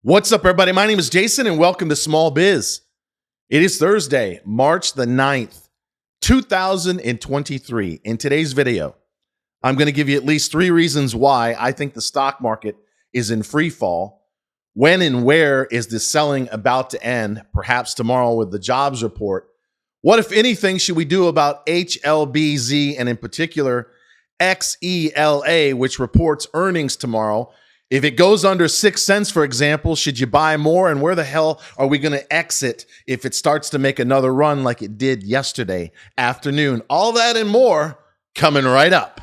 What's up, everybody? My name is Jason, and welcome to Small Biz. It is Thursday, March the 9th, 2023. In today's video, I'm going to give you at least 3 reasons why I think the stock market is in free fall. When and where is the selling about to end? Perhaps tomorrow with the jobs report. What, if anything, should we do about HLBZ and in particular XELA, which reports earnings tomorrow? If it goes under 6 cents, for example, should you buy more? And where the hell are we going to exit if it starts to make another run like it did yesterday afternoon? All that and more coming right up.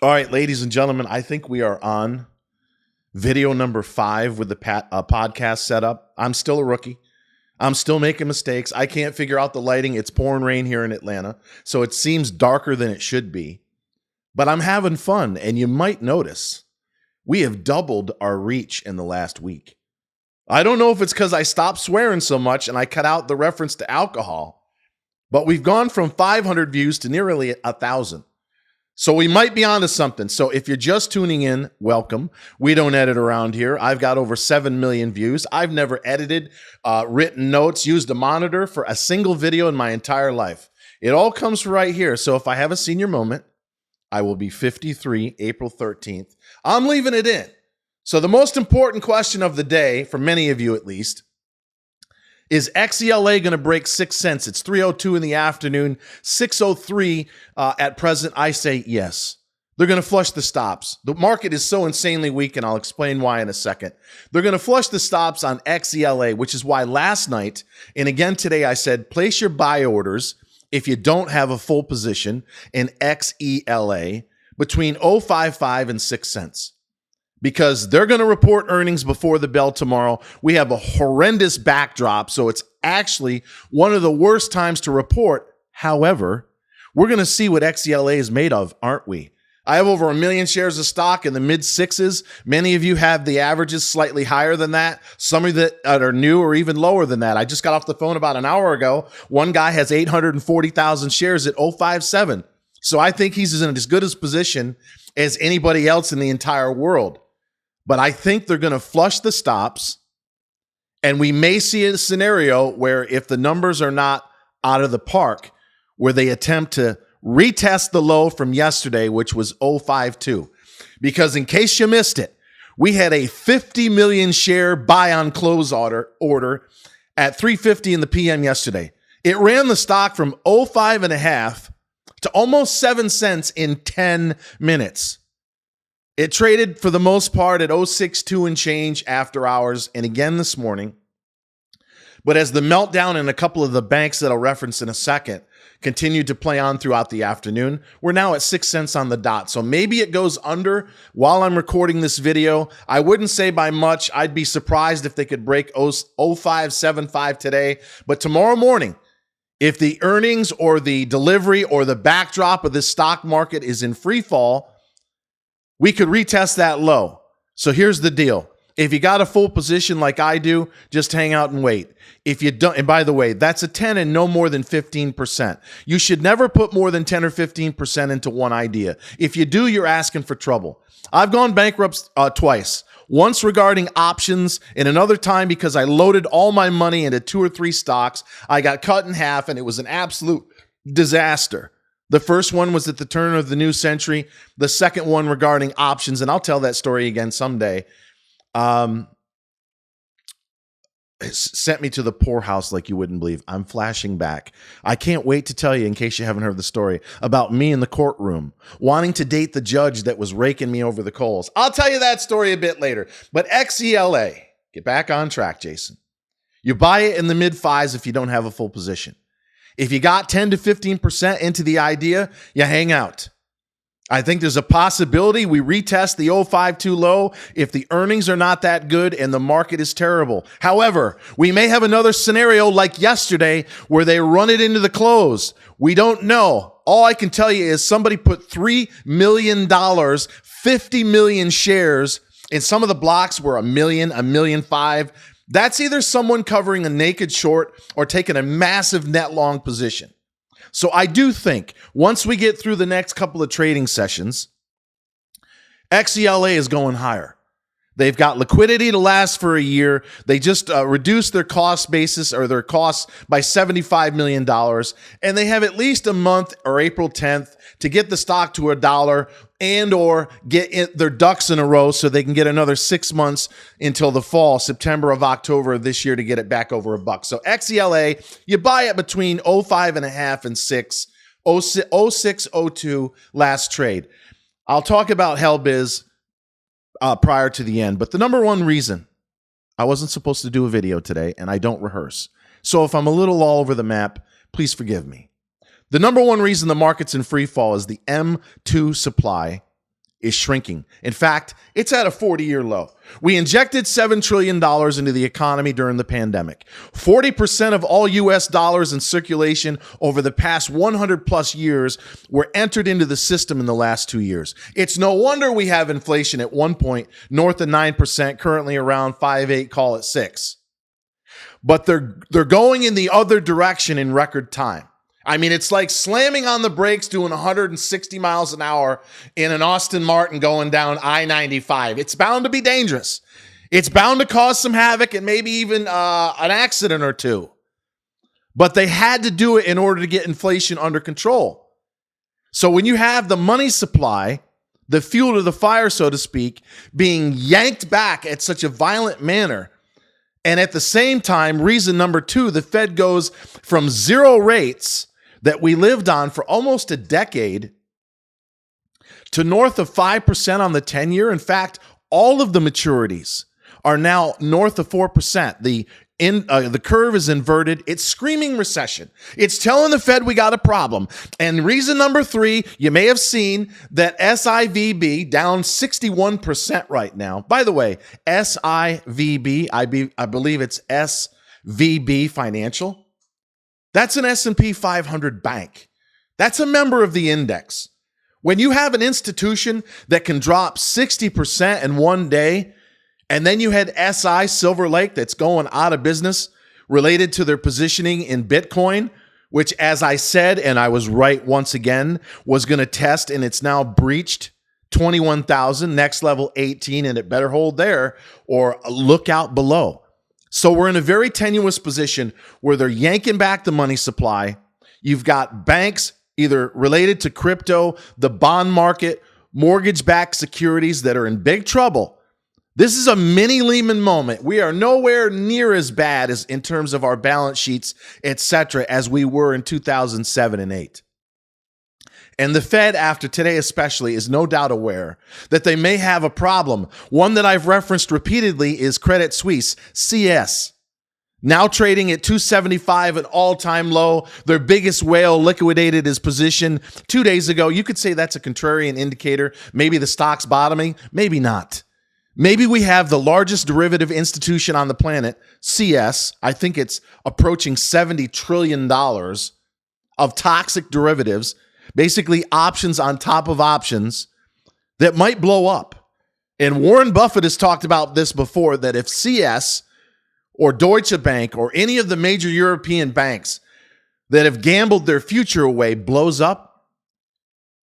All right, ladies and gentlemen, I think we are on video number 5 with the podcast setup. I'm still a rookie. I'm still making mistakes. I can't figure out the lighting. It's pouring rain here in Atlanta, so it seems darker than it should be. But I'm having fun, and you might notice we have doubled our reach in the last week. I don't know if it's because I stopped swearing so much and I cut out the reference to alcohol, but we've gone from 500 views to nearly 1,000. So we might be onto something. So if you're just tuning in, welcome. We don't edit around here. I've got over 7 million views. I've never edited, written notes, used a monitor for a single video in my entire life. It all comes right here. So if I have a senior moment, I will be 53, April 13th. I'm leaving it in. So the most important question of the day, for many of you at least, is XELA going to break 6 cents? It's 3:02 in the afternoon, 6:03 at present. I say yes. They're going to flush the stops. The market is so insanely weak, and I'll explain why in a second. They're going to flush the stops on XELA, which is why last night, and again today, I said, place your buy orders if you don't have a full position in XELA between 0.55 and 6 cents. Because they're going to report earnings before the bell tomorrow. We have a horrendous backdrop, so it's actually one of the worst times to report. However, we're going to see what XELA is made of, aren't we? I have over 1 million shares of stock in the mid sixes. Many of you have the averages slightly higher than that. Some of that are new or even lower than that. I just got off the phone about an hour ago. One guy has 840,000 shares at 0.57. So I think he's in as good a position as anybody else in the entire world. But I think they're going to flush the stops, and we may see a scenario where if the numbers are not out of the park, where they attempt to retest the low from yesterday, which was 0.52. Because in case you missed it, we had a 50 million share buy on close order at 3:50 in the PM yesterday. It ran the stock from 0.5 to almost 7 cents in 10 minutes. It traded for the most part at 0.62 and change after hours and again this morning. But as the meltdown in a couple of the banks that I'll reference in a second continued to play on throughout the afternoon, we're now at 6 cents on the dot. So maybe it goes under while I'm recording this video. I wouldn't say by much. I'd be surprised if they could break 0.575 today. But tomorrow morning, if the earnings or the delivery or the backdrop of this stock market is in free fall, we could retest that low. So here's the deal. If you got a full position like I do, just hang out and wait. If you don't, and by the way, that's a 10 and no more than 15%. You should never put more than 10 or 15% into one idea. If you do, you're asking for trouble. I've gone bankrupt twice. Once regarding options, and another time because I loaded all my money into 2 or 3 stocks. I got cut in half, and it was an absolute disaster. The first one was at the turn of the new century. The second one regarding options, and I'll tell that story again someday, it sent me to the poorhouse like you wouldn't believe. I'm flashing back. I can't wait to tell you, in case you haven't heard the story, about me in the courtroom wanting to date the judge that was raking me over the coals. I'll tell you that story a bit later. But XELA, get back on track, Jason. You buy it in the mid-5s if you don't have a full position. If you got 10 to 15% into the idea, you hang out. I think there's a possibility we retest the 0.52 low if the earnings are not that good and the market is terrible. However, we may have another scenario like yesterday where they run it into the close. We don't know. All I can tell you is somebody put $3 million, 50 million shares, and some of the blocks were $1 million, $1.5 million. That's either someone covering a naked short or taking a massive net long position. So I do think once we get through the next couple of trading sessions, XELA is going higher. They've got liquidity to last for a year. They just reduced their cost basis or their costs by $75 million. And they have at least a month or April 10th to get the stock to $1 and or get their ducks in a row so they can get another 6 months until the fall, September of October of this year to get it back over $1. So XELA, you buy it between 05.5 and 6, 06, 02 last trade. I'll talk about HellBiz prior to the end. But the number one reason I wasn't supposed to do a video today, and I don't rehearse. So if I'm a little all over the map, please forgive me. The number one reason the market's in free fall is the M2 supply is shrinking. In fact, it's at a 40-year low. We injected $7 trillion into the economy during the pandemic. 40% of all U.S. dollars in circulation over the past 100 plus years were entered into the system in the last 2 years. It's no wonder we have inflation at one point north of 9%, currently around 5.8, call it 6. But they're going in the other direction in record time. I mean, it's like slamming on the brakes doing 160 miles an hour in an Aston Martin going down I-95. It's bound to be dangerous. It's bound to cause some havoc and maybe even an accident or two. But they had to do it in order to get inflation under control. So when you have the money supply, the fuel to the fire, so to speak, being yanked back at such a violent manner, and at the same time, reason number two, the Fed goes from zero rates that we lived on for almost a decade to north of 5% on the 10-year. In fact, all of the maturities are now north of 4%. The curve is inverted. It's screaming recession. It's telling the Fed we got a problem. And reason number three, you may have seen that SIVB down 61% right now. By the way, SIVB, I believe it's SVB Financial. That's an S&P 500 bank. That's a member of the index. When you have an institution that can drop 60% in one day, and then you had SI Silver Lake that's going out of business related to their positioning in Bitcoin, which, as I said, and I was right once again, was going to test, and it's now breached 21,000, next level 18, and it better hold there or look out below. So we're in a very tenuous position where they're yanking back the money supply. You've got banks either related to crypto, the bond market, mortgage-backed securities that are in big trouble. This is a mini Lehman moment. We are nowhere near as bad as in terms of our balance sheets, etc., as we were in 2007 and 8. And the Fed, after today especially, is no doubt aware that they may have a problem. One that I've referenced repeatedly is Credit Suisse, CS. Now trading at 275, an all-time low. Their biggest whale liquidated his position 2 days ago. You could say that's a contrarian indicator. Maybe the stock's bottoming. Maybe not. Maybe we have the largest derivative institution on the planet, CS. I think it's approaching $70 trillion of toxic derivatives, basically options on top of options that might blow up. And Warren Buffett has talked about this before, that if CS or Deutsche Bank or any of the major European banks that have gambled their future away blows up,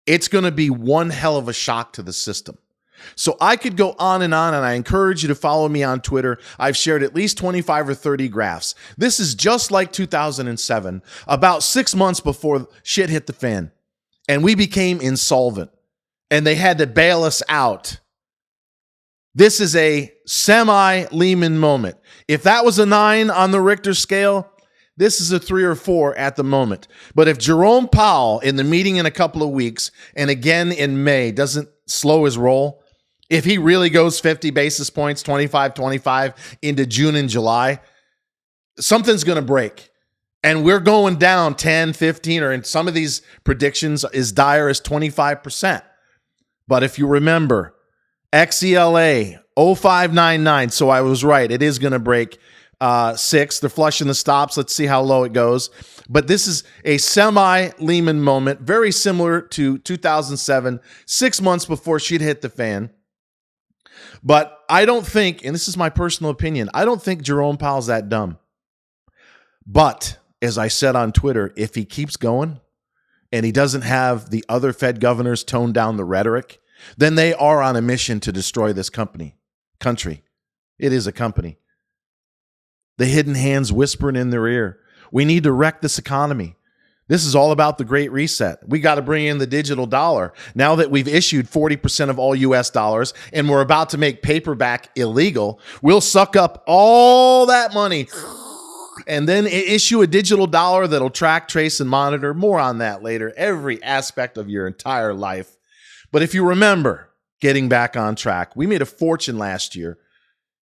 it's going to be one hell of a shock to the system. So I could go on, and I encourage you to follow me on Twitter. I've shared at least 25 or 30 graphs. This is just like 2007, about 6 months before shit hit the fan, and we became insolvent, and they had to bail us out. This is a semi-Lehman moment. If that was a 9 on the Richter scale, this is a 3 or 4 at the moment. But if Jerome Powell, in the meeting in a couple of weeks, and again in May, doesn't slow his roll, if he really goes 50 basis points, 25 into June and July, something's going to break. And we're going down 10, 15, or in some of these predictions as dire as 25%. But if you remember, XELA 0599, so I was right. It is going to break 6. They're flushing the stops. Let's see how low it goes. But this is a semi-Lehman moment, very similar to 2007, 6 months before she'd hit the fan. But I don't think, and this is my personal opinion, I don't think Jerome Powell's that dumb. But as I said on Twitter, if he keeps going and he doesn't have the other Fed governors tone down the rhetoric then they are on a mission to destroy this country. It is a company. The hidden hands whispering in their ear. We need to wreck this economy. This is all about the Great Reset. We got to bring in the digital dollar. Now that we've issued 40% of all US dollars and we're about to make paperback illegal, we'll suck up all that money and then issue a digital dollar that'll track, trace, and monitor. More on that later. Every aspect of your entire life. But if you remember, getting back on track, we made a fortune last year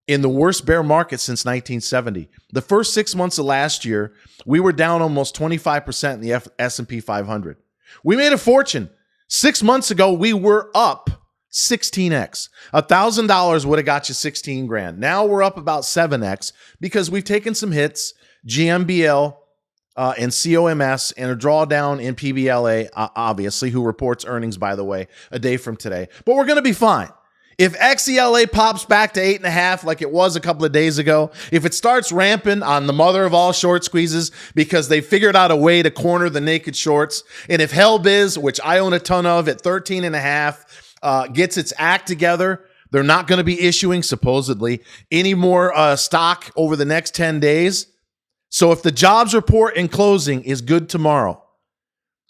in the worst bear market since 1970. The first 6 months of last year, we were down almost 25% in the S&P 500. We made a fortune. 6 months ago, we were up 16x. $1,000 would have got you 16 grand. Now we're up about 7x because we've taken some hits, GMBL and COMS, and a drawdown in PBLA, obviously, who reports earnings, by the way, a day from today. But we're going to be fine. If XELA pops back to 8.5 like it was a couple of days ago, if it starts ramping on the mother of all short squeezes because they figured out a way to corner the naked shorts, and if HellBiz, which I own a ton of at 13.5, gets its act together, they're not going to be issuing, supposedly, any more stock over the next 10 days. So if the jobs report in closing is good tomorrow,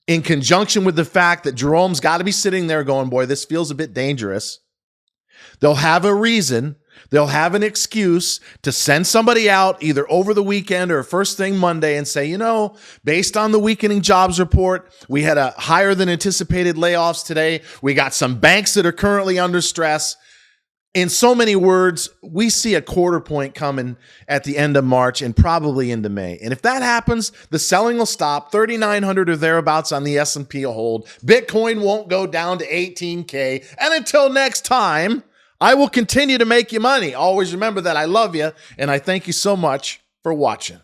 in conjunction with the fact that Jerome's got to be sitting there going, boy, this feels a bit dangerous, they'll have a reason, they'll have an excuse to send somebody out either over the weekend or first thing Monday and say, based on the weakening jobs report, we had a higher than anticipated layoffs today. We got some banks that are currently under stress. In so many words, we see a quarter point coming at the end of March and probably into May. And if that happens, the selling will stop. 3,900 or thereabouts on the S&P will hold. Bitcoin won't go down to 18K. And until next time, I will continue to make you money. Always remember that I love you, and I thank you so much for watching.